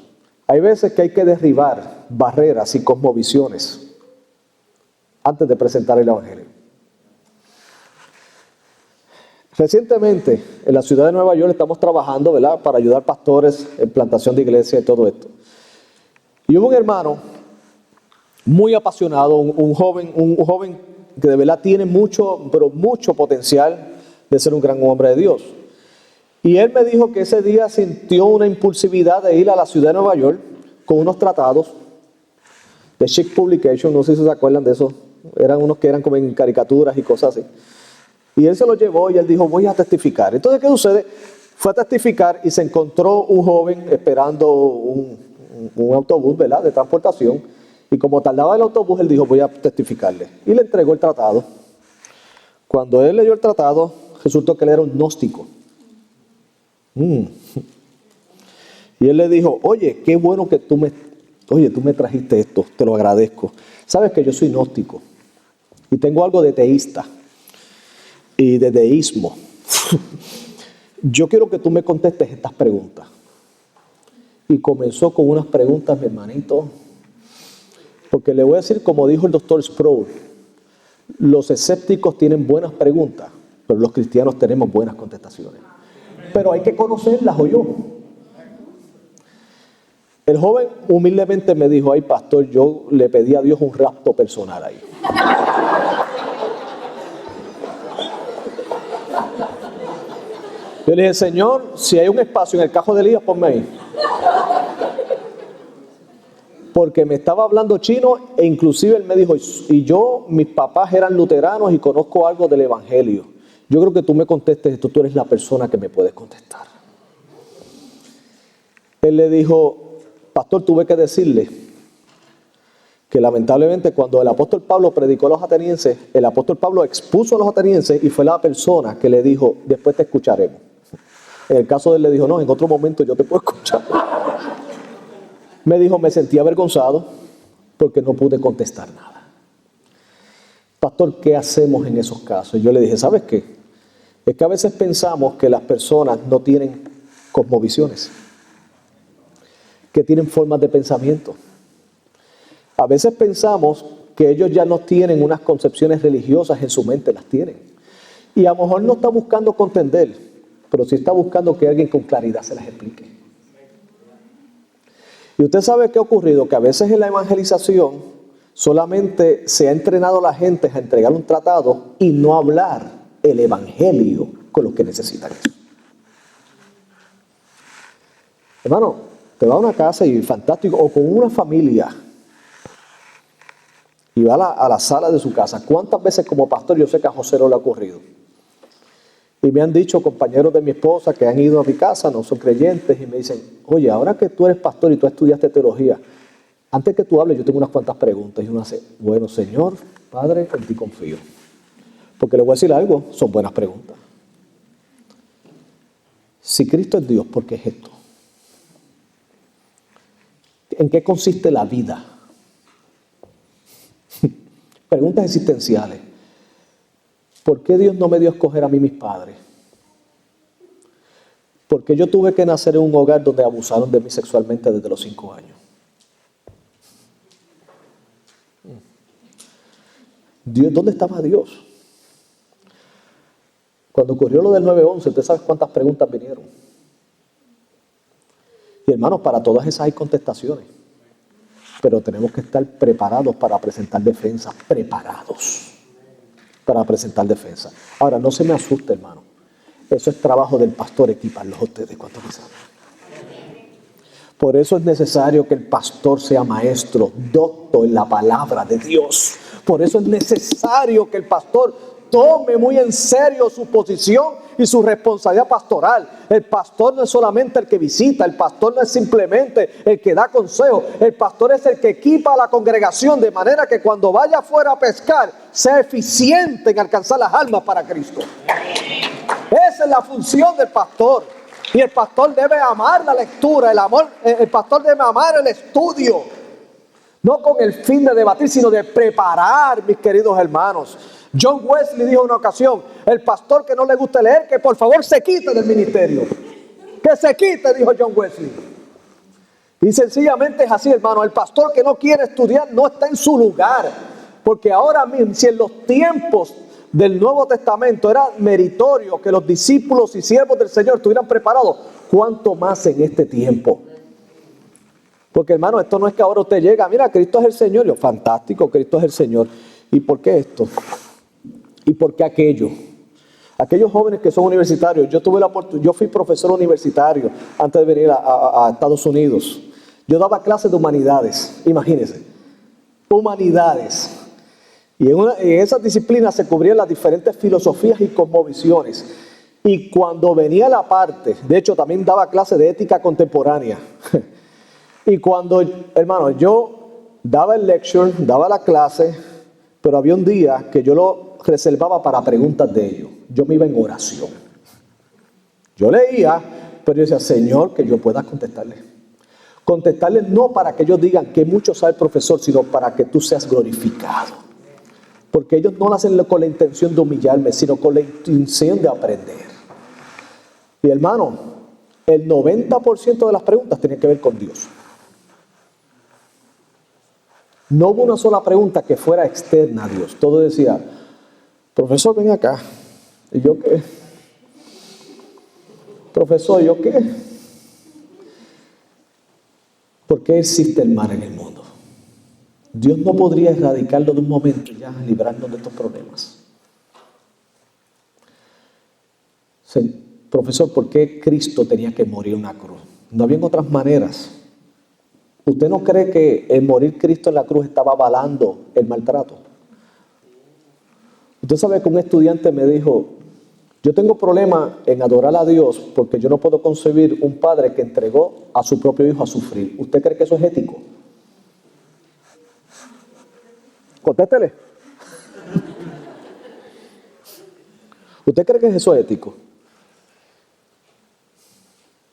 hay veces que hay que derribar barreras y cosmovisiones antes de presentar el evangelio. Recientemente, en la ciudad de Nueva York estamos trabajando, ¿verdad?, para ayudar pastores en plantación de iglesia y todo esto. Y hubo un hermano muy apasionado, un joven que de verdad tiene mucho, pero mucho potencial de ser un gran hombre de Dios. Y él me dijo que ese día sintió una impulsividad de ir a la ciudad de Nueva York con unos tratados de Chic Publication, no sé si se acuerdan de eso, eran unos que eran como en caricaturas y cosas así. Y él se los llevó y él dijo, voy a testificar. Entonces, ¿qué sucede? Fue a testificar y se encontró un joven esperando un autobús, ¿verdad?, de transportación. Y como tardaba el autobús, él dijo, voy a testificarle. Y le entregó el tratado. Cuando él leyó el tratado, resultó que él era un gnóstico. Y él le dijo, oye, qué bueno que tú me trajiste esto, te lo agradezco. Sabes que yo soy gnóstico y tengo algo de teísta y de deísmo. Yo quiero que tú me contestes estas preguntas. Y comenzó con unas preguntas, mi hermanito, porque le voy a decir, como dijo el doctor Sproul, los escépticos tienen buenas preguntas, pero los cristianos tenemos buenas contestaciones. Pero hay que conocerlas, ¿o yo? El joven humildemente me dijo, ay pastor, yo le pedí a Dios un rapto personal ahí. Yo le dije, Señor, si hay un espacio en el cajón de Elías, ponme ahí. Porque me estaba hablando chino e inclusive él me dijo, y yo, mis papás eran luteranos y conozco algo del evangelio. Yo creo que tú me contestes esto, tú eres la persona que me puedes contestar. Él le dijo, pastor, tuve que decirle que lamentablemente cuando el apóstol Pablo predicó a los atenienses, el apóstol Pablo expuso a los atenienses y fue la persona que le dijo, después te escucharemos. En el caso de él le dijo, no, en otro momento yo te puedo escuchar. Me dijo, me sentí avergonzado porque no pude contestar nada. Pastor, ¿qué hacemos en esos casos? Y yo le dije, ¿sabes qué? Es que a veces pensamos que las personas no tienen cosmovisiones, que tienen formas de pensamiento. A veces pensamos que ellos ya no tienen unas concepciones religiosas en su mente, las tienen. Y a lo mejor no está buscando contender, pero sí está buscando que alguien con claridad se las explique. Y usted sabe qué ha ocurrido, que a veces en la evangelización solamente se ha entrenado a la gente a entregar un tratado y no hablar el evangelio con los que necesitan eso. Hermano, te va a una casa y fantástico, o con una familia y va a la sala de su casa. ¿Cuántas veces como pastor, yo sé que a José no le ha ocurrido? Y me han dicho compañeros de mi esposa que han ido a mi casa, no son creyentes, y me dicen, oye, ahora que tú eres pastor y tú estudiaste teología, antes que tú hables yo tengo unas cuantas preguntas. Y uno hace, bueno, Señor, Padre, en ti confío. Porque le voy a decir algo, son buenas preguntas. Si Cristo es Dios, ¿por qué es esto? ¿En qué consiste la vida? Preguntas existenciales. ¿Por qué Dios no me dio a escoger a mí mis padres? ¿Por qué yo tuve que nacer en un hogar donde abusaron de mí sexualmente desde los 5 años? Dios, ¿dónde estaba Dios? Cuando ocurrió lo del 9/11, ¿usted sabe cuántas preguntas vinieron? Y hermanos, para todas esas hay contestaciones. Pero tenemos que estar preparados para presentar defensa. Preparados para presentar defensa. Ahora, no se me asuste, hermano. Eso es trabajo del pastor, equiparlos a ustedes. ¿Cuánto me saben? Por eso es necesario que el pastor sea maestro, docto en la palabra de Dios. Por eso es necesario que el pastor tome muy en serio su posición y su responsabilidad pastoral. El pastor no es solamente el que visita, el pastor no es simplemente el que da consejo, el pastor es el que equipa a la congregación de manera que cuando vaya afuera a pescar sea eficiente en alcanzar las almas para Cristo. Esa es la función del pastor. Y el pastor debe amar la lectura, el pastor debe amar el estudio. No con el fin de debatir, sino de preparar, mis queridos hermanos. John Wesley dijo en una ocasión, el pastor que no le gusta leer, que por favor se quite del ministerio. Que se quite, dijo John Wesley. Y sencillamente es así, hermano. El pastor que no quiere estudiar no está en su lugar. Porque ahora mismo, si en los tiempos del Nuevo Testamento era meritorio que los discípulos y siervos del Señor estuvieran preparados, ¿cuánto más en este tiempo? Porque, hermano, esto no es que ahora usted llega, mira, Cristo es el Señor. Yo, fantástico, Cristo es el Señor. ¿Y por qué esto? ¿Y por qué aquello? Aquellos jóvenes que son universitarios, yo fui profesor universitario antes de venir a Estados Unidos. Yo daba clases de humanidades, imagínense, humanidades. Y en esas disciplinas se cubrían las diferentes filosofías y cosmovisiones. Y cuando venía la parte, de hecho también daba clases de ética contemporánea. Y cuando, hermano, yo daba el lecture, daba la clase, pero había un día que yo lo reservaba para preguntas de ellos. Yo me iba en oración. Yo leía, pero yo decía, Señor, que yo pueda contestarles. Contestarles no para que ellos digan que mucho sabe el profesor, sino para que tú seas glorificado. Porque ellos no lo hacen con la intención de humillarme, sino con la intención de aprender. Y hermano, el 90% de las preguntas tienen que ver con Dios. No hubo una sola pregunta que fuera externa a Dios. Todo decía, profesor, ven acá. ¿Y yo qué? Profesor, ¿yo qué? ¿Por qué existe el mal en el mundo? Dios no podría erradicarlo de un momento y ya librarnos de estos problemas. Profesor, ¿por qué Cristo tenía que morir en una cruz? ¿No había otras maneras? ¿Usted no cree que el morir Cristo en la cruz estaba avalando el maltrato? Usted sabe que un estudiante me dijo, yo tengo problema en adorar a Dios porque yo no puedo concebir un padre que entregó a su propio hijo a sufrir. ¿Usted cree que eso es ético? Contéstele. ¿Usted cree que eso es ético?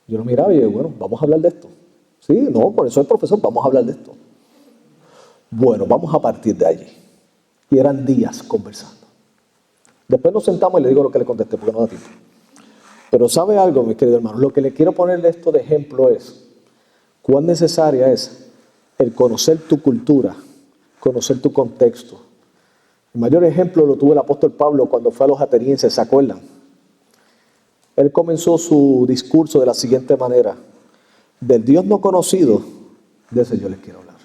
Yo lo miraba y dije, bueno, vamos a hablar de esto. Sí, no, por eso el profesor, vamos a hablar de esto. Bueno, vamos a partir de allí. Y eran días conversando. Después nos sentamos y le digo lo que le contesté, porque no da tiempo. Pero ¿sabe algo, mis queridos hermanos? Lo que le quiero ponerle esto de ejemplo es cuán necesaria es el conocer tu cultura, conocer tu contexto. El mayor ejemplo lo tuvo el apóstol Pablo cuando fue a los atenienses, ¿se acuerdan? Él comenzó su discurso de la siguiente manera. Del Dios no conocido, de ese yo les quiero hablar.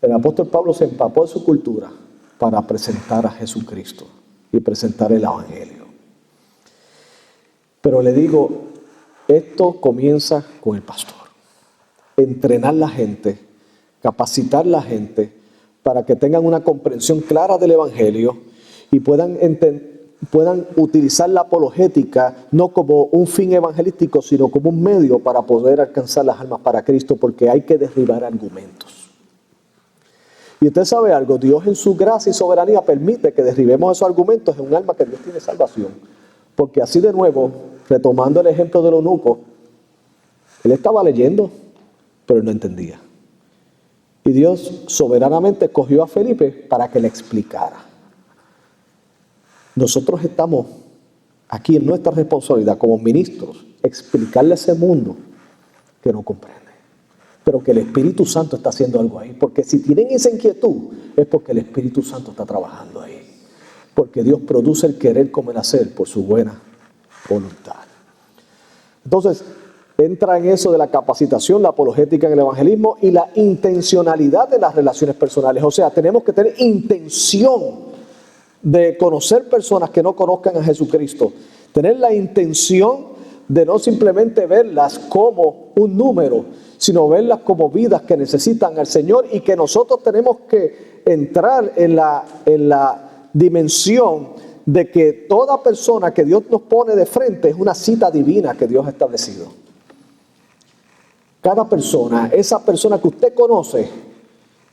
El apóstol Pablo se empapó de su cultura para presentar a Jesucristo y presentar el evangelio. Pero le digo, esto comienza con el pastor. Entrenar la gente, capacitar la gente para que tengan una comprensión clara del evangelio y puedan utilizar la apologética no como un fin evangelístico, sino como un medio para poder alcanzar las almas para Cristo, porque hay que derribar argumentos. Y usted sabe algo, Dios en su gracia y soberanía permite que derribemos esos argumentos en un alma que Dios tiene salvación. Porque así de nuevo, retomando el ejemplo del eunuco, él estaba leyendo, pero él no entendía. Y Dios soberanamente escogió a Felipe para que le explicara. Nosotros estamos aquí en nuestra responsabilidad como ministros, explicarle a ese mundo que no comprende, pero que el Espíritu Santo está haciendo algo ahí. Porque si tienen esa inquietud, es porque el Espíritu Santo está trabajando ahí. Porque Dios produce el querer como el hacer por su buena voluntad. Entonces, entra en eso de la capacitación, la apologética en el evangelismo y la intencionalidad de las relaciones personales. O sea, tenemos que tener intención de conocer personas que no conozcan a Jesucristo. Tener la intención de no simplemente verlas como un número, sino verlas como vidas que necesitan al Señor y que nosotros tenemos que entrar en la dimensión de que toda persona que Dios nos pone de frente es una cita divina que Dios ha establecido. Cada persona, esa persona que usted conoce,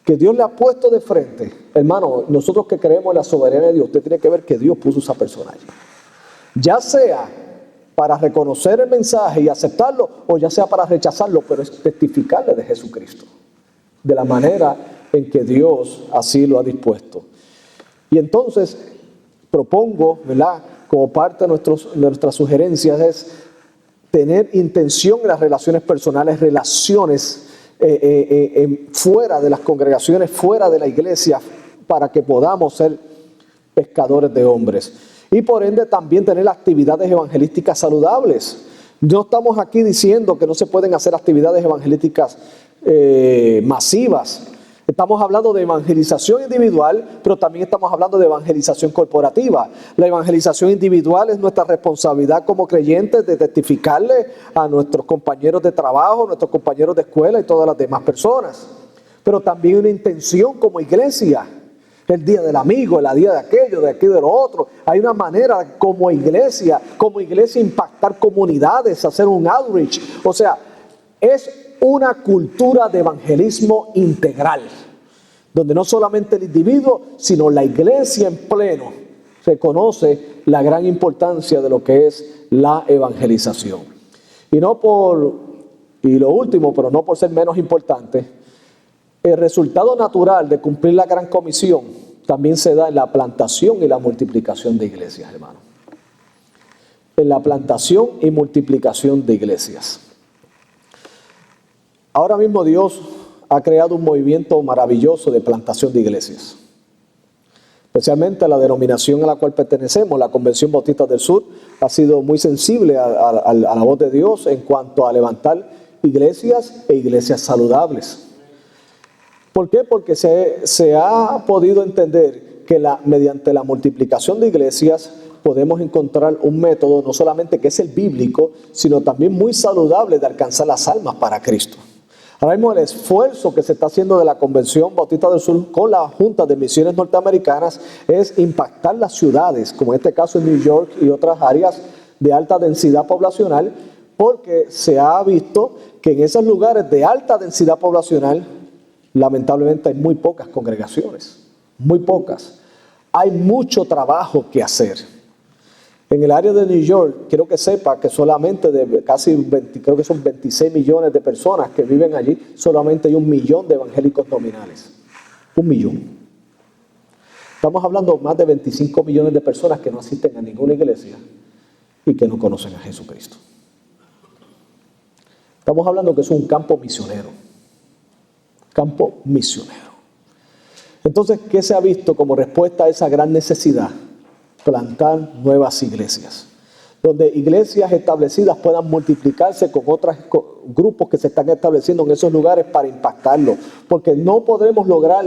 que Dios le ha puesto de frente, hermano, nosotros que creemos en la soberanía de Dios, usted tiene que ver que Dios puso esa persona allí. Ya sea para reconocer el mensaje y aceptarlo, o ya sea para rechazarlo, pero es testificarle de Jesucristo, de la manera en que Dios así lo ha dispuesto. Y entonces propongo, ¿verdad?, como parte de nuestras sugerencias, es tener intención en las relaciones personales, relaciones fuera de las congregaciones, fuera de la iglesia, para que podamos ser pescadores de hombres. Y por ende también tener actividades evangelísticas saludables. No estamos aquí diciendo que no se pueden hacer actividades evangelísticas masivas. Estamos hablando de evangelización individual, pero también estamos hablando de evangelización corporativa. La evangelización individual es nuestra responsabilidad como creyentes de testificarle a nuestros compañeros de trabajo, nuestros compañeros de escuela y todas las demás personas. Pero también una intención como iglesia. El día del amigo, el día de aquello, de aquí, de lo otro. Hay una manera como iglesia impactar comunidades, hacer un outreach. O sea, es una cultura de evangelismo integral, donde no solamente el individuo, sino la iglesia en pleno reconoce la gran importancia de lo que es la evangelización. Y lo último, pero no por ser menos importante, el resultado natural de cumplir la gran comisión también se da en la plantación y la multiplicación de iglesias, hermano. En la plantación y multiplicación de iglesias. Ahora mismo Dios ha creado un movimiento maravilloso de plantación de iglesias. Especialmente la denominación a la cual pertenecemos, la Convención Bautista del Sur, ha sido muy sensible a la voz de Dios en cuanto a levantar iglesias e iglesias saludables. ¿Por qué? Porque se ha podido entender que mediante la multiplicación de iglesias podemos encontrar un método no solamente que es el bíblico, sino también muy saludable de alcanzar las almas para Cristo. Ahora mismo el esfuerzo que se está haciendo de la Convención Bautista del Sur con la Junta de Misiones Norteamericanas es impactar las ciudades, como en este caso en New York y otras áreas de alta densidad poblacional, porque se ha visto que en esos lugares de alta densidad poblacional, lamentablemente hay muy pocas congregaciones, muy pocas. Hay mucho trabajo que hacer. En el área de New York, quiero que sepa que solamente de casi 20, creo que son 26 millones de personas que viven allí, solamente hay 1 millón de evangélicos nominales. 1 millón. Estamos hablando de más de 25 millones de personas que no asisten a ninguna iglesia y que no conocen a Jesucristo. Estamos hablando que es un campo misionero. Campo misionero. Entonces, ¿qué se ha visto como respuesta a esa gran necesidad? Plantar nuevas iglesias, donde iglesias establecidas puedan multiplicarse con otros grupos que se están estableciendo en esos lugares para impactarlo, porque no podremos lograr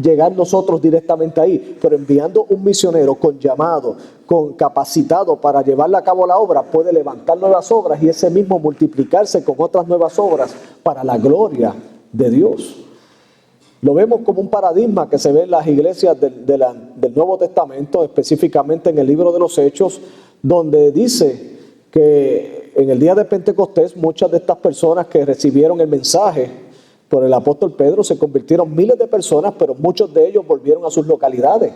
llegar nosotros directamente ahí, pero enviando un misionero con llamado, con capacitado para llevarle a cabo la obra, puede levantar nuevas obras y ese mismo multiplicarse con otras nuevas obras para la gloria de Dios. Lo vemos como un paradigma que se ve en las iglesias del Nuevo Testamento, específicamente en el libro de los Hechos, donde dice que en el día de Pentecostés muchas de estas personas que recibieron el mensaje por el apóstol Pedro se convirtieron miles de personas, pero muchos de ellos volvieron a sus localidades.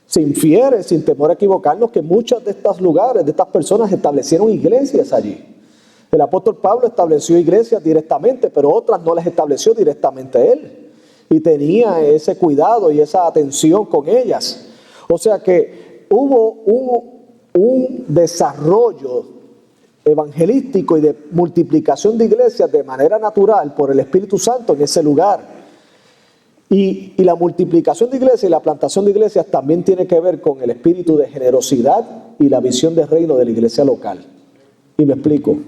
Se infiere, sin temor a equivocarnos, que muchos de estos lugares, de estas personas establecieron iglesias allí. El apóstol Pablo estableció iglesias directamente, pero otras no las estableció directamente él. Y tenía ese cuidado y esa atención con ellas. O sea que hubo un desarrollo evangelístico y de multiplicación de iglesias de manera natural por el Espíritu Santo en ese lugar. Y la multiplicación de iglesias y la plantación de iglesias también tiene que ver con el espíritu de generosidad y la visión de reino de la iglesia local. Y me explico.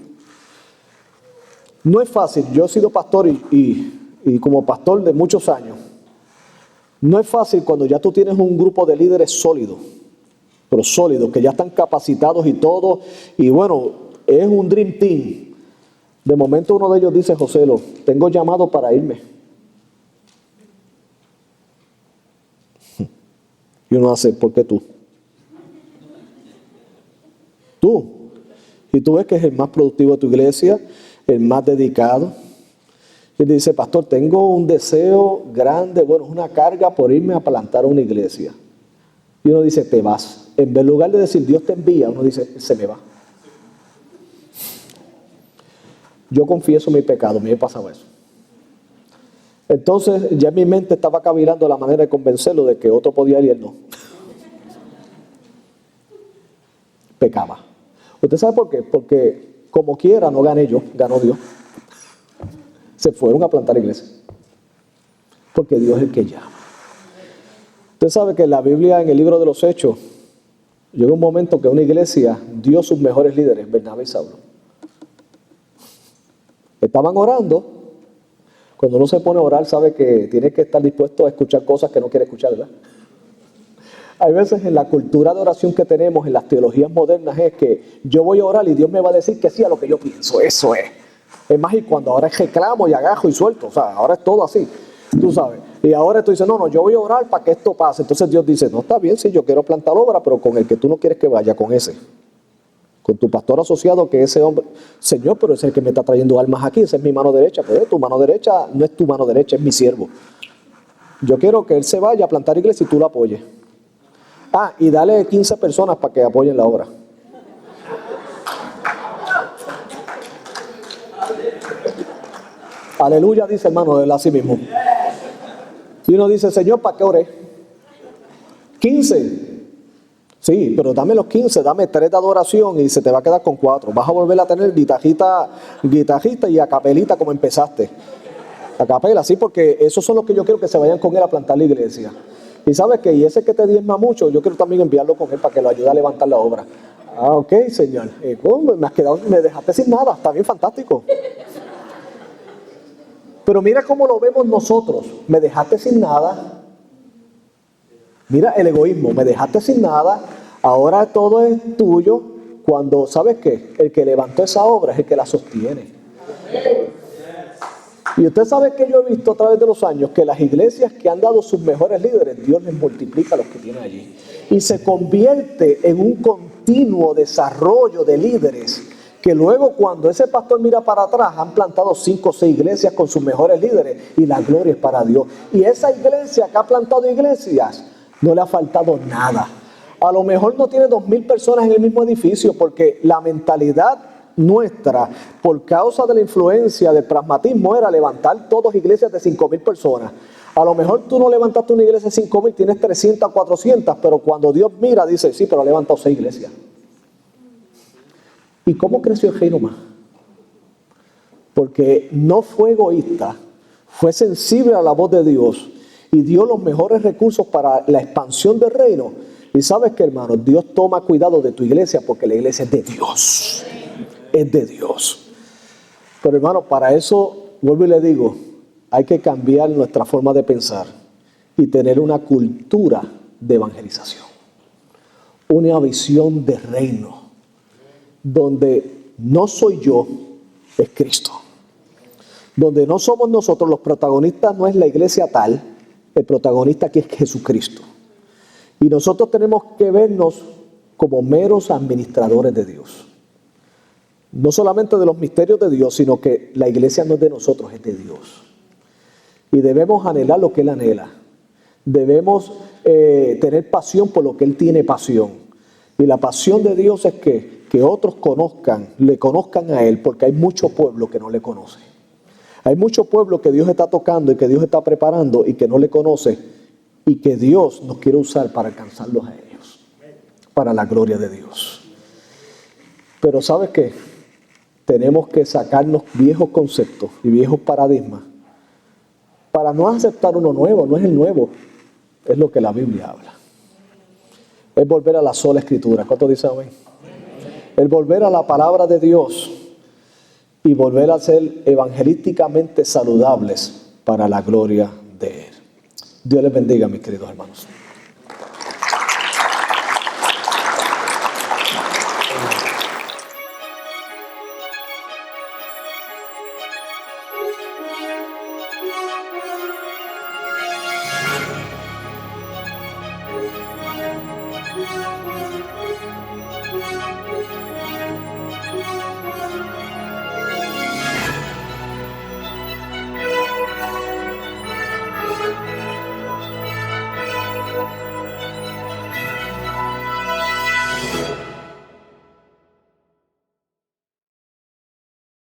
No es fácil. Yo he sido pastor y como pastor de muchos años, no es fácil cuando ya tú tienes un grupo de líderes sólidos, pero sólidos, que ya están capacitados y todo, y bueno, es un dream team. De momento uno de ellos dice: Joselo, tengo llamado para irme. Y uno hace, ¿por qué tú? Tú. Y tú ves que es el más productivo de tu iglesia, el más dedicado. Y dice, pastor, tengo un deseo grande, bueno, es una carga por irme a plantar una iglesia. Y uno dice, te vas. En lugar de decir, Dios te envía, uno dice, se me va. Yo confieso mi pecado, me he pasado eso. Entonces, ya en mi mente estaba cavilando la manera de convencerlo de que otro podía ir y él no. Pecaba. ¿Usted sabe por qué? Porque como quiera no gané yo, ganó Dios. Se fueron a plantar iglesias. Porque Dios es el que llama. Usted sabe que en la Biblia, en el libro de los Hechos, llegó un momento que una iglesia dio sus mejores líderes, Bernabé y Saulo. Estaban orando. Cuando uno se pone a orar, sabe que tiene que estar dispuesto a escuchar cosas que no quiere escuchar, ¿verdad? Hay veces en la cultura de oración que tenemos, en las teologías modernas, es que yo voy a orar y Dios me va a decir que sí a lo que yo pienso. Eso es. Es más, y cuando ahora reclamo y agajo y suelto, o sea, ahora es todo así, tú sabes. Y ahora tú dices, no, yo voy a orar para que esto pase. Entonces Dios dice, no, está bien, sí, yo quiero plantar obra, pero con el que tú no quieres que vaya, con ese. Con tu pastor asociado, que ese hombre, Señor, pero es el que me está trayendo almas aquí, esa es mi mano derecha. Pero tu mano derecha no es tu mano derecha, es mi siervo. Yo quiero que él se vaya a plantar iglesia y tú lo apoyes. Ah, y dale 15 personas para que apoyen la obra. Aleluya, dice hermano, él así mismo. Y uno dice, Señor, ¿para qué oré? 15. Sí, pero dame los 15, dame 3 de adoración y se te va a quedar con 4. Vas a volver a tener guitarrista y a capelita como empezaste. A capela, sí, porque esos son los que yo quiero que se vayan con él a plantar la iglesia. Y sabes que, y ese que te diezma mucho, yo quiero también enviarlo con él para que lo ayude a levantar la obra. Ah, ok, Señor. Me dejaste sin nada, está bien fantástico. Pero mira cómo lo vemos nosotros. Me dejaste sin nada. Mira el egoísmo. Me dejaste sin nada. Ahora todo es tuyo. Cuando, ¿sabes qué? El que levantó esa obra es el que la sostiene. Y usted sabe que yo he visto a través de los años que las iglesias que han dado sus mejores líderes, Dios les multiplica a los que tienen allí. Y se convierte en un continuo desarrollo de líderes que luego cuando ese pastor mira para atrás han plantado 5 o 6 iglesias con sus mejores líderes y la gloria es para Dios. Y esa iglesia que ha plantado iglesias no le ha faltado nada. A lo mejor no tiene 2,000 personas en el mismo edificio porque la mentalidad nuestra, por causa de la influencia del pragmatismo, era levantar todas iglesias de 5,000 personas. A lo mejor tú no levantaste una iglesia de 5,000, tienes 300, 400, pero cuando Dios mira dice, sí, pero ha levantado 6 iglesias. ¿Y cómo creció el reino más? Porque no fue egoísta, fue sensible a la voz de Dios y dio los mejores recursos para la expansión del reino. Y sabes que, hermano, Dios toma cuidado de tu iglesia porque la iglesia es de Dios. Es de Dios. Pero, hermano, para eso, vuelvo y le digo, hay que cambiar nuestra forma de pensar y tener una cultura de evangelización. Una visión de reino. Donde no soy yo, es Cristo. Donde no somos nosotros los protagonistas, no es la iglesia tal, el protagonista aquí es Jesucristo. Y nosotros tenemos que vernos como meros administradores de Dios. No solamente de los misterios de Dios, sino que la iglesia no es de nosotros, es de Dios. Y debemos anhelar lo que Él anhela. Debemos tener pasión por lo que Él tiene pasión. Y la pasión de Dios es que otros le conozcan a Él, porque hay mucho pueblo que no le conoce. Hay mucho pueblo que Dios está tocando y que Dios está preparando y que no le conoce y que Dios nos quiere usar para alcanzarlos a ellos, para la gloria de Dios. Pero ¿sabes qué? Tenemos que sacarnos viejos conceptos y viejos paradigmas para no aceptar uno nuevo. No es el nuevo, es lo que la Biblia habla. Es volver a la sola escritura. ¿Cuánto dicen amén? El volver a la palabra de Dios y volver a ser evangelísticamente saludables para la gloria de Él. Dios les bendiga, mis queridos hermanos.